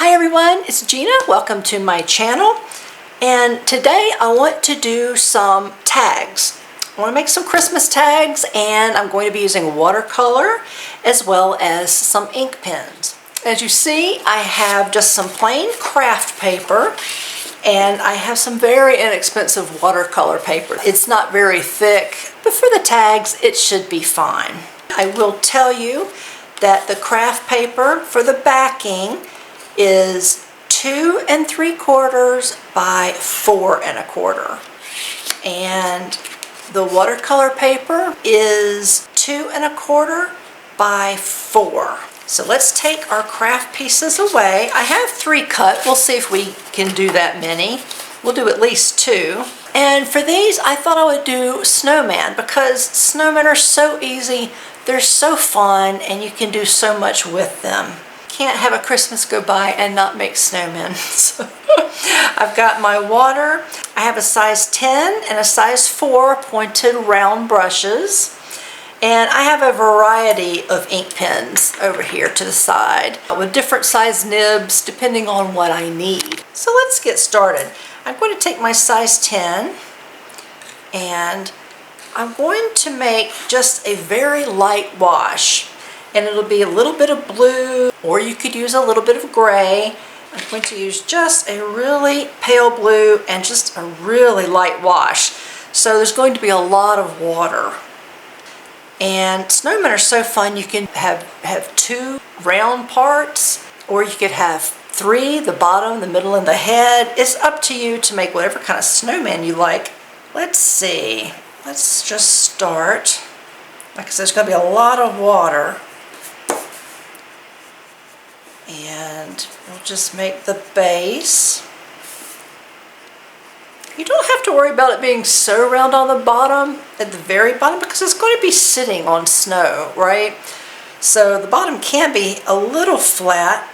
Hi everyone, it's Gina. Welcome to my channel. And today I want to do some tags. I want to make some Christmas tags, and I'm going to be using watercolor as well as some ink pens. As you see, I have just some plain Kraft paper, and I have some very inexpensive watercolor paper. It's not very thick, but for the tags it should be fine. I will tell you that the Kraft paper for the backing is 2 3/4 by 4 1/4, and the watercolor paper is 2 1/4 by 4. So let's take our Kraft pieces away. I have 3 cut. We'll see if we can do that many. We'll do at least 2. And for these, I thought I would do snowman because snowmen are so easy. They're so fun, and you can do so much with them. Can't have a Christmas go by and not make snowmen. So I've got my water. I have a size 10 and a size 4 pointed round brushes. And I have a variety of ink pens over here to the side with different size nibs depending on what I need. So let's get started. I'm going to take my size 10 and I'm going to make just a very light wash. And it'll be a little bit of blue, or you could use a little bit of gray. I'm going to use just a really pale blue and just a really light wash. So there's going to be a lot of water. And snowmen are so fun. You can have 2 round parts, or you could have 3, the bottom, the middle, and the head. It's up to you to make whatever kind of snowman you like. Let's see. Let's just start. Like I said, there's going to be a lot of water. And we'll just make the base. You don't have to worry about it being so round on the bottom, at the very bottom, because it's going to be sitting on snow, right? So the bottom can be a little flat.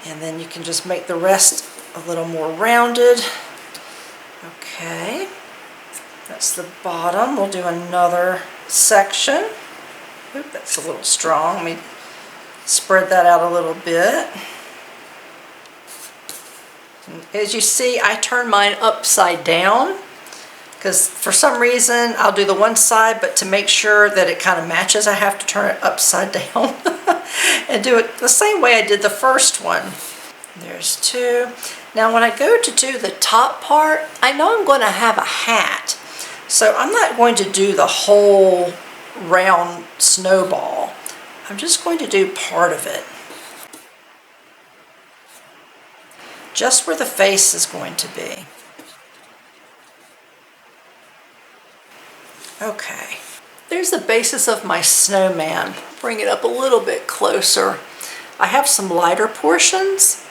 And then you can just make the rest a little more rounded. Okay, that's the bottom. We'll do another section. Oop, that's a little strong. Let me spread that out a little bit. As you see, I turn mine upside down because for some reason I'll do the one side, but to make sure that it kind of matches, I have to turn it upside down and do it the same way I did the first one. There's 2. Now when I go to do the top part, I know I'm going to have a hat, so I'm not going to do the whole round snowball. I'm just going to do part of it. Just where the face is going to be. Okay. There's the basis of my snowman. Bring it up a little bit closer. I have some lighter portions,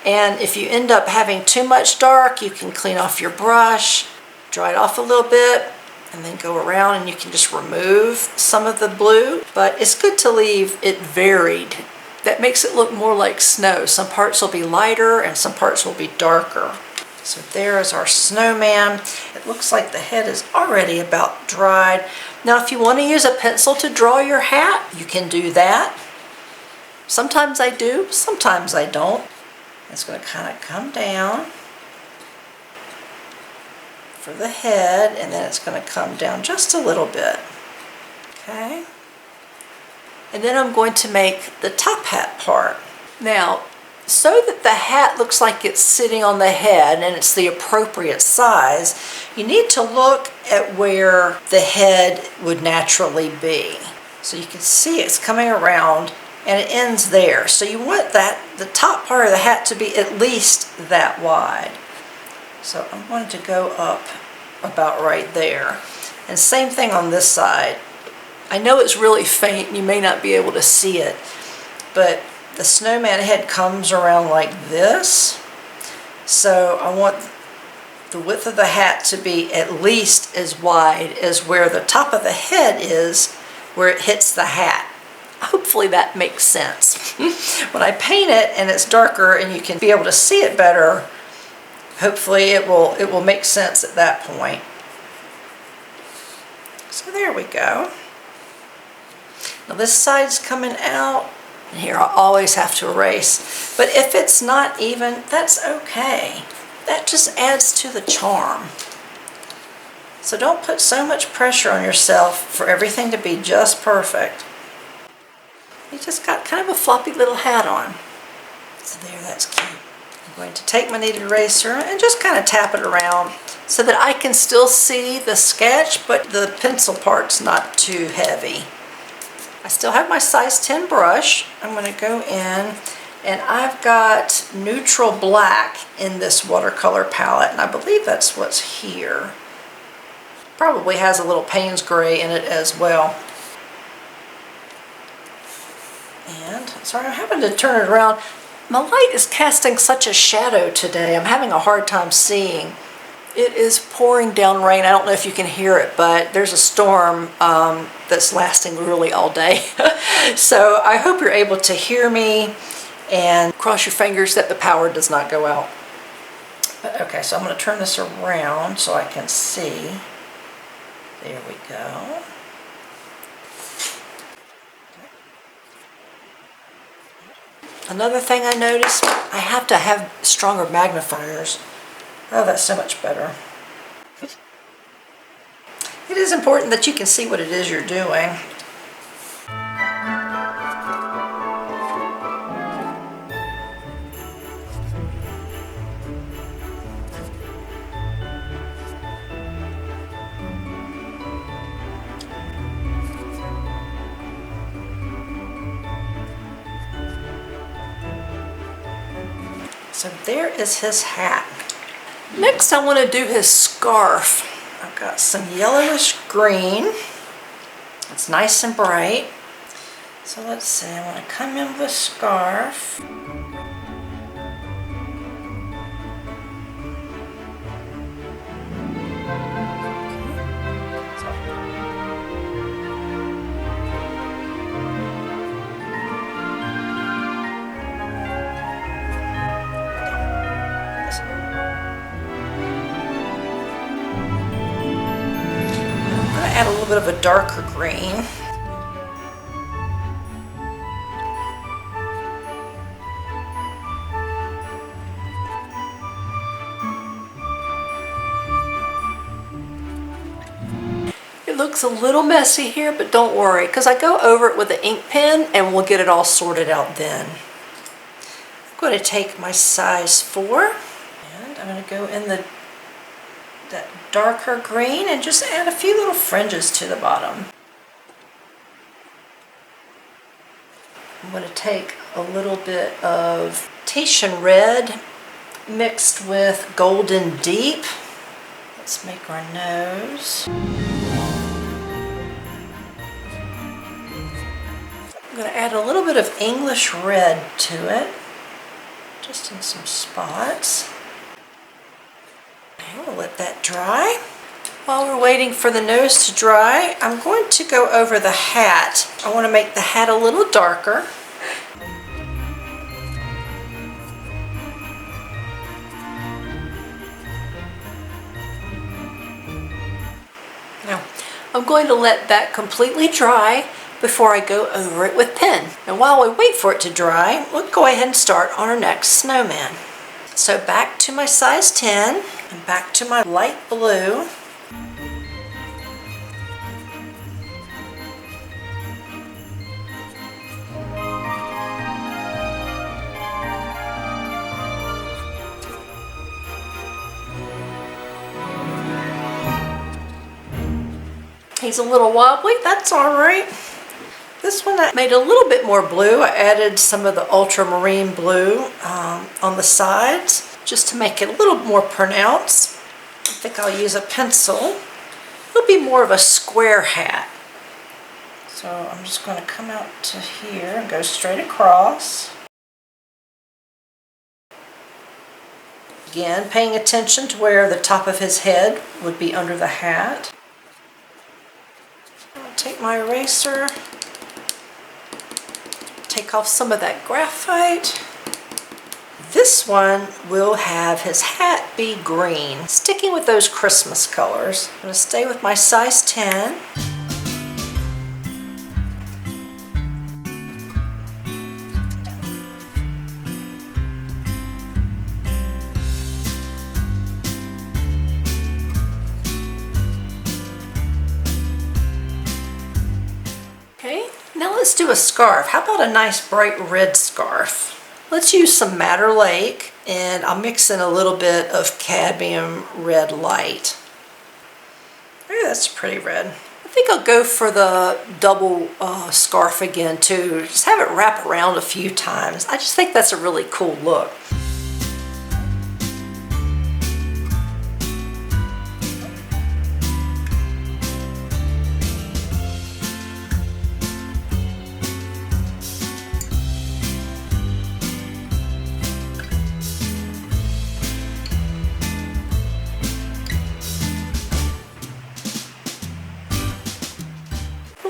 and if you end up having too much dark, you can clean off your brush, dry it off a little bit, and then go around and you can just remove some of the blue. But it's good to leave it varied. That makes it look more like snow. Some parts will be lighter and some parts will be darker. So there is our snowman. It looks like the head is already about dried. Now if you want to use a pencil to draw your hat, you can do that. Sometimes I do, sometimes I don't. It's going to kind of come down for the head, and then it's going to come down just a little bit. Okay. And then I'm going to make the top hat part. Now, so that the hat looks like it's sitting on the head and it's the appropriate size, you need to look at where the head would naturally be. So you can see it's coming around and it ends there. So you want the top part of the hat to be at least that wide. So I'm going to go up about right there. And same thing on this side. I know it's really faint, you may not be able to see it, but the snowman head comes around like this. So I want the width of the hat to be at least as wide as where the top of the head is, where it hits the hat. Hopefully that makes sense. When I paint it and it's darker and you can be able to see it better, hopefully it will make sense at that point. So there we go. Now this side's coming out And here I always have to erase. But if it's not even, that's okay. That just adds to the charm. So don't put so much pressure on yourself for everything to be just perfect. You just got kind of a floppy little hat on. So there, that's cute. I'm going to take my kneaded eraser and just kind of tap it around so that I can still see the sketch, but the pencil part's not too heavy. I still have my size 10 brush. I'm going to go in, and I've got neutral black in this watercolor palette, and I believe that's what's here. Probably has a little Payne's gray in it as well. And, sorry, I'm having to turn it around. My light is casting such a shadow today. I'm having a hard time seeing. It is pouring down rain. I don't know if you can hear it, but there's a storm that's lasting really all day. So I hope you're able to hear me, and cross your fingers that the power does not go out. But okay, so I'm going to turn this around so I can see. There we go. Another thing I noticed, I have to have stronger magnifiers. Oh, that's so much better. It is important that you can see what it is you're doing. So there is his hat. Next I want to do his scarf. I've got some yellowish green. It's nice and bright. So let's see, I want to come in with a scarf. Add a little bit of a darker green. It looks a little messy here, but don't worry, because I go over it with an ink pen and we'll get it all sorted out then. I'm going to take my size 4 and I'm going to go in that darker green and just add a few little fringes to the bottom. I'm going to take a little bit of Tahitian red mixed with golden deep. Let's make our nose. I'm going to add a little bit of English red to it, just in some spots. We'll let that dry. While we're waiting for the nose to dry, I'm going to go over the hat. I want to make the hat a little darker. Now, I'm going to let that completely dry before I go over it with pen. And while we wait for it to dry, we'll go ahead and start on our next snowman. So back to my size 10 and back to my light blue. He's a little wobbly, that's all right. This one I made a little bit more blue. I added some of the ultramarine blue on the sides just to make it a little more pronounced. I think I'll use a pencil. It'll be more of a square hat. So I'm just going to come out to here and go straight across. Again, paying attention to where the top of his head would be under the hat. I'll take my eraser. Take off some of that graphite. This one will have his hat be green, sticking with those Christmas colors. I'm going to stay with my size 10. let's do a scarf. How about a nice bright red scarf? Let's use some Madder Lake, and I'll mix in a little bit of cadmium red light. Ooh, that's pretty red. I think I'll go for the double scarf again too. Just have it wrap around a few times. I just think that's a really cool look.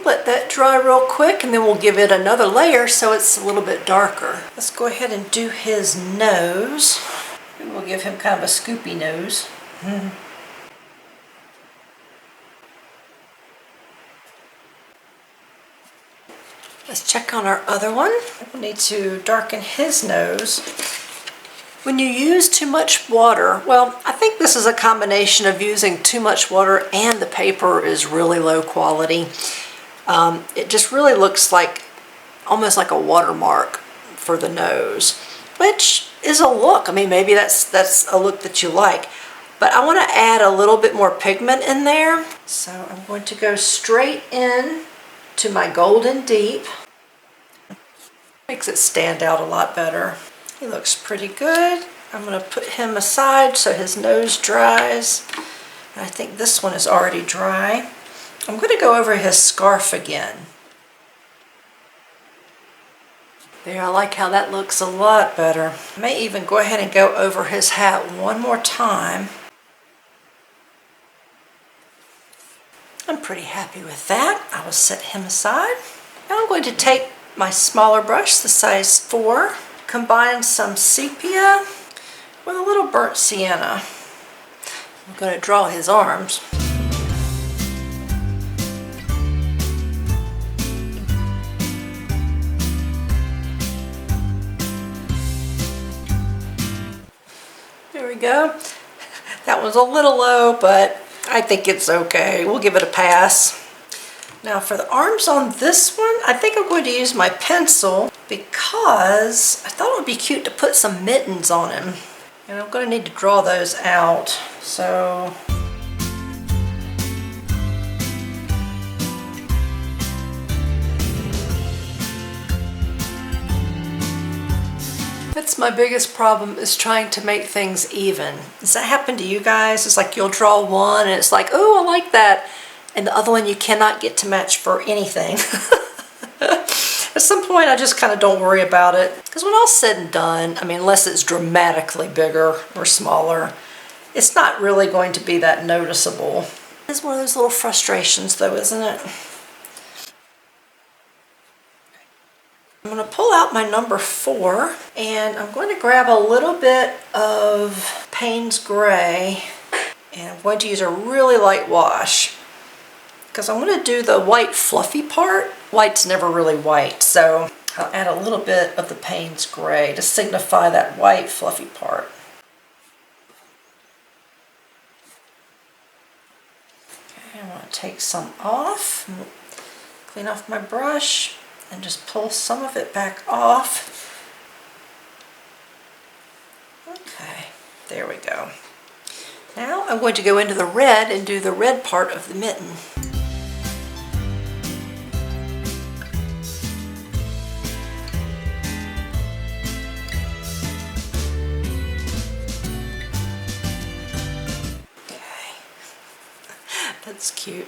Let that dry real quick, and then we'll give it another layer so it's a little bit darker. Let's go ahead and do his nose. We'll give him kind of a scoopy nose. Let's check on our other one. We need to darken his nose. When you use too much water, well, I think this is a combination of using too much water and the paper is really low quality. It just really looks like almost like a watermark for the nose, which is a look. I mean, maybe that's a look that you like, but I want to add a little bit more pigment in there. So I'm going to go straight in to my Golden Deep. Makes it stand out a lot better. He looks pretty good. I'm going to put him aside so his nose dries. I think this one is already dry. I'm going to go over his scarf again. There, I like how that looks a lot better. I may even go ahead and go over his hat one more time. I'm pretty happy with that. I will set him aside. Now I'm going to take my smaller brush, the size 4, combine some sepia with a little burnt sienna. I'm going to draw his arms. There we go. That was a little low, but I think it's okay. We'll give it a pass. Now for the arms on this one, I think I'm going to use my pencil because I thought it would be cute to put some mittens on him. And I'm going to need to draw those out. So that's my biggest problem, is trying to make things even. Does that happen to you guys? It's like you'll draw one and it's like, oh, I like that. And the other one you cannot get to match for anything. At some point I just kind of don't worry about it. Because when all's said and done, I mean, unless it's dramatically bigger or smaller, it's not really going to be that noticeable. It's one of those little frustrations though, isn't it? I'm going to pull out my number 4 and I'm going to grab a little bit of Payne's Gray and I'm going to use a really light wash because I want to do the white fluffy part. White's never really white, so I'll add a little bit of the Payne's Gray to signify that white fluffy part. Okay, I'm going to take some off, clean off my brush, and just pull some of it back off. Okay, there we go. Now I'm going to go into the red and do the red part of the mitten. Okay, that's cute.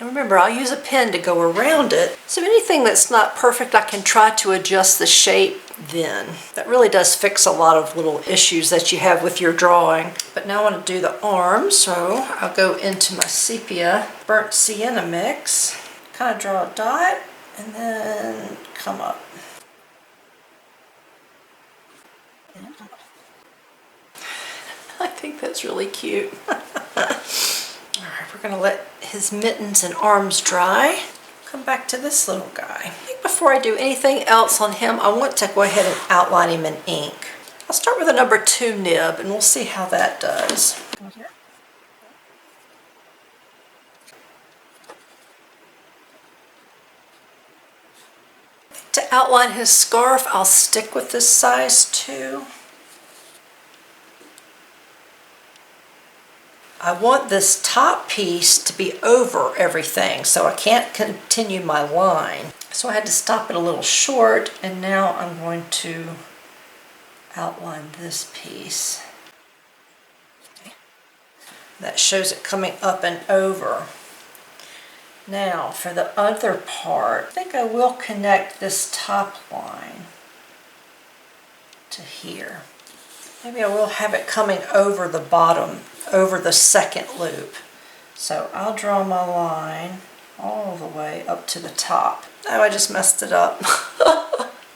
And remember, I'll use a pen to go around it. So anything that's not perfect, I can try to adjust the shape then. That really does fix a lot of little issues that you have with your drawing. But now I want to do the arms, so I'll go into my sepia burnt sienna mix, kind of draw a dot, and then come up. I think that's really cute. Alright, we're going to let his mittens and arms dry. Come back to this little guy. I think before I do anything else on him, I want to go ahead and outline him in ink. I'll start with a number 2 nib and we'll see how that does. To outline his scarf, I'll stick with this size 2. I want this top piece to be over everything, so I can't continue my line. So I had to stop it a little short, and now I'm going to outline this piece. That shows it coming up and over. Now for the other part, I think I will connect this top line to here. Maybe I will have it coming over the bottom, over the second loop. So I'll draw my line all the way up to the top. Oh, I just messed it up.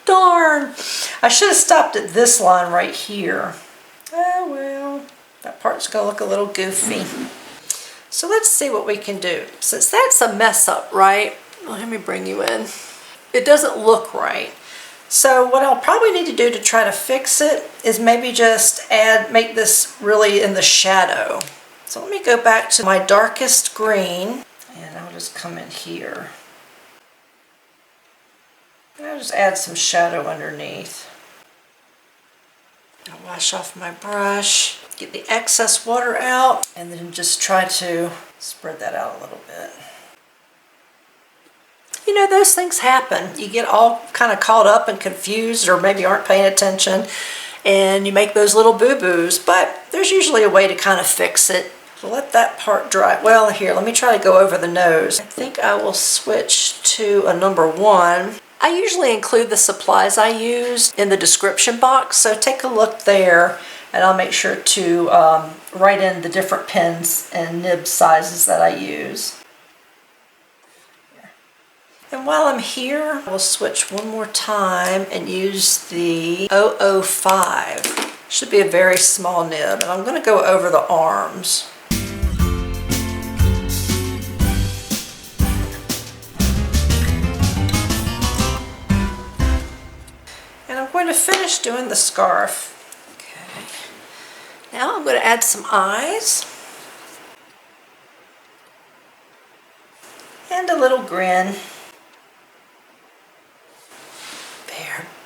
Darn! I should have stopped at this line right here. Oh well, that part's gonna look a little goofy. So let's see what we can do. Since that's a mess up, right? Let me bring you in. It doesn't look right. So what I'll probably need to do to try to fix it is maybe just make this really in the shadow. So let me go back to my darkest green, and I'll just come in here. And I'll just add some shadow underneath. I'll wash off my brush, get the excess water out, and then just try to spread that out a little bit. You know, those things happen. You get all kind of caught up and confused, or maybe aren't paying attention, and you make those little boo-boos, but there's usually a way to kind of fix it. So let that part dry. Well, here, let me try to go over the nose. I think I will switch to a number 1. I usually include the supplies I use in the description box, so take a look there, and I'll make sure to write in the different pens and nib sizes that I use. And while I'm here, we'll switch one more time and use the 005. Should be a very small nib, and I'm going to go over the arms. And I'm going to finish doing the scarf. Okay. Now I'm going to add some eyes. And a little grin.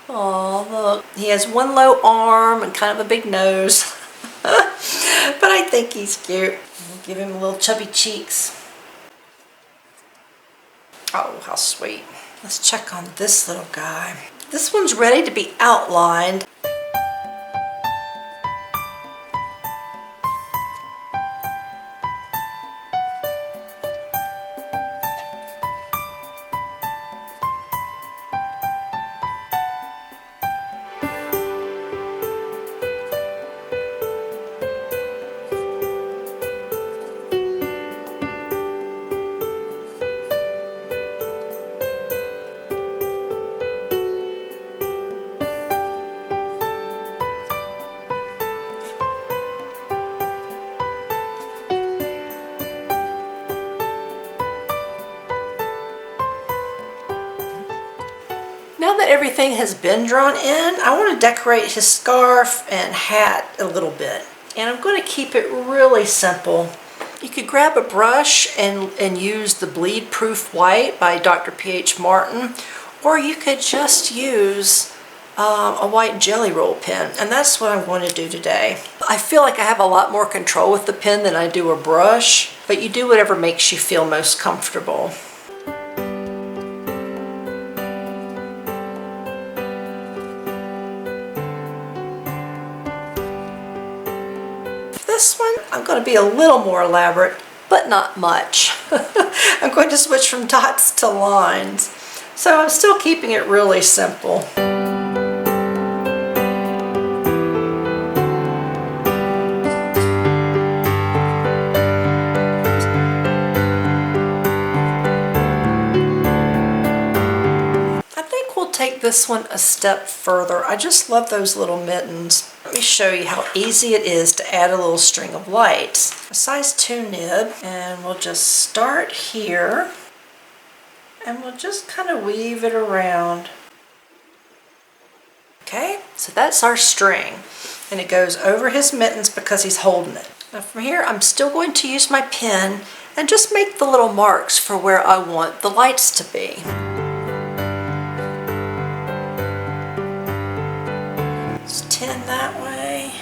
Oh, look, he has one low arm and kind of a big nose, but I think he's cute. We'll give him little chubby cheeks. Oh, how sweet. Let's check on this little guy. This one's ready to be outlined. Now that everything has been drawn in, I want to decorate his scarf and hat a little bit. And I'm going to keep it really simple. You could grab a brush and use the Bleed Proof White by Dr. P.H. Martin, or you could just use a white jelly roll pen, and that's what I'm going to do today. I feel like I have a lot more control with the pen than I do a brush, but you do whatever makes you feel most comfortable. This one, I'm going to be a little more elaborate, but not much. I'm going to switch from dots to lines, so I'm still keeping it really simple. I think we'll take this one a step further. I just love those little mittens. Let me show you how easy it is to add a little string of lights. A size 2 nib, and we'll just start here, and we'll just kind of weave it around. Okay, so that's our string, and it goes over his mittens because he's holding it. Now from here, I'm still going to use my pen and just make the little marks for where I want the lights to be. It's 10 that way.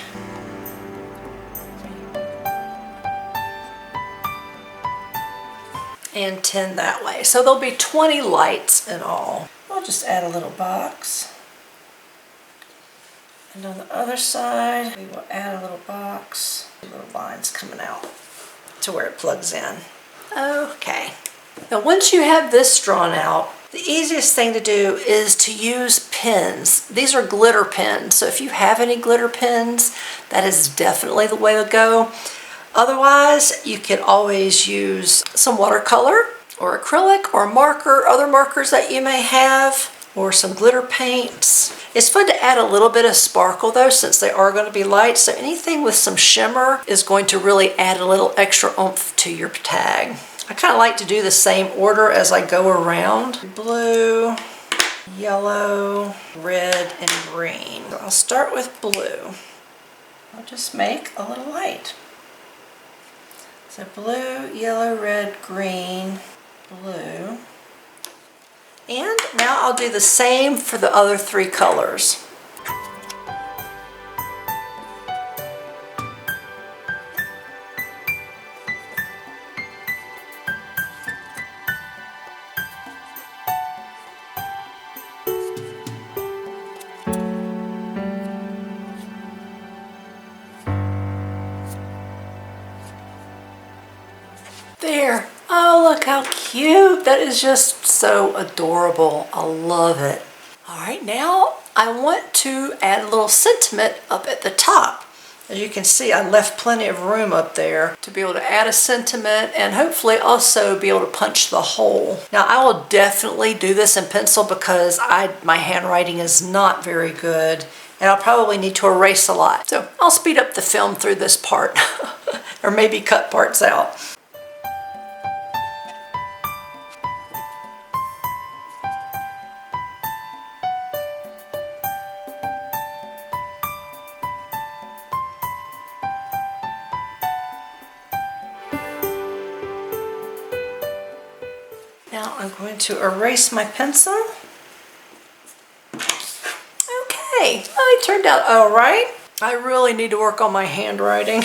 And 10 that way. So there'll be 20 lights in all. I'll just add a little box. And on the other side, we will add a little box. Little lines coming out to where it plugs in. Okay. Now once you have this drawn out, the easiest thing to do is to use pens. These are glitter pens, so if you have any glitter pens, that is definitely the way to go. Otherwise, you can always use some watercolor or acrylic or marker, other markers that you may have, or some glitter paints. It's fun to add a little bit of sparkle though, since they are going to be light, so anything with some shimmer is going to really add a little extra oomph to your tag. I kind of like to do the same order as I go around. Blue, yellow, red, and green. So I'll start with blue. I'll just make a little light. So blue, yellow, red, green, blue. And now I'll do the same for the other 3 colors. There. Oh, look how cute. That is just so adorable. I love it. All right, now I want to add a little sentiment up at the top. As you can see, I left plenty of room up there to be able to add a sentiment and hopefully also be able to punch the hole. Now, I will definitely do this in pencil because my handwriting is not very good and I'll probably need to erase a lot. So I'll speed up the film through this part or maybe cut parts out. Now I'm going to erase my pencil. Okay, well, it turned out all right. I really need to work on my handwriting.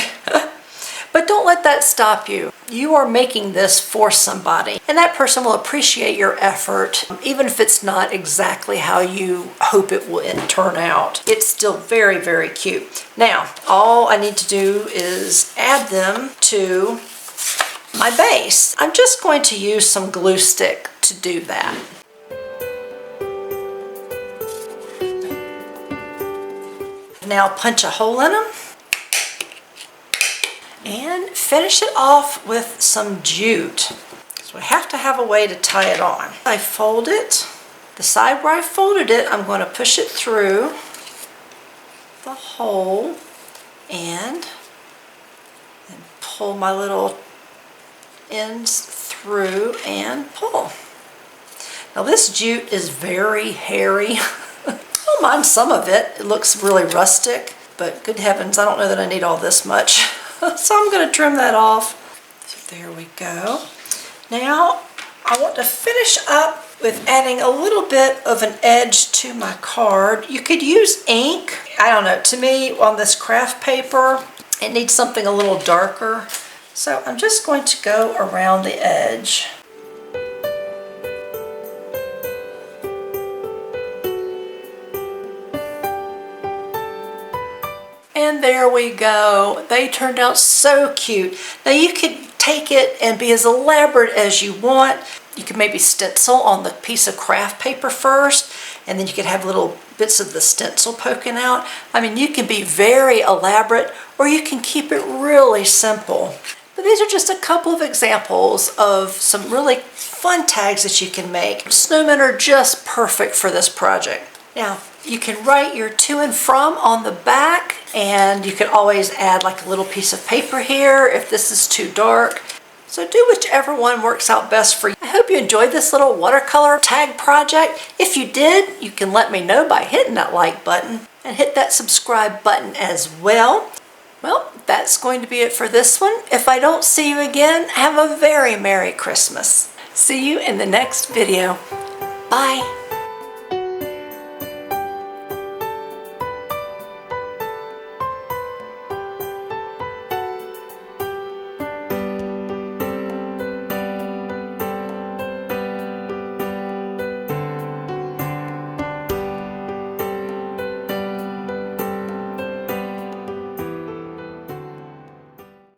But don't let that stop you. You are making this for somebody, and that person will appreciate your effort, even if it's not exactly how you hope it would turn out. It's still very, very cute. Now, all I need to do is add them to my base. I'm just going to use some glue stick to do that. Now punch a hole in them and finish it off with some jute. So we have to have a way to tie it on. I fold it. The side where I folded it, I'm going to push it through the hole and then pull my little ends through and pull. Now this jute is very hairy. I don't mind some of it. It looks really rustic, but good heavens, I don't know that I need all this much. So I'm going to trim that off. So there we go. Now I want to finish up with adding a little bit of an edge to my card. You could use ink. I don't know, to me on this craft paper, it needs something a little darker. So I'm just going to go around the edge. And there we go. They turned out so cute. Now you could take it and be as elaborate as you want. You could maybe stencil on the piece of craft paper first, and then you could have little bits of the stencil poking out. I mean, you can be very elaborate, or you can keep it really simple. But these are just a couple of examples of some really fun tags that you can make. Snowmen are just perfect for this project. Now, you can write your to and from on the back, and you can always add like a little piece of paper here if this is too dark. So do whichever one works out best for you. I hope you enjoyed this little watercolor tag project. If you did, you can let me know by hitting that like button and hit that subscribe button as well. Well, that's going to be it for this one. If I don't see you again, have a very Merry Christmas. See you in the next video. Bye.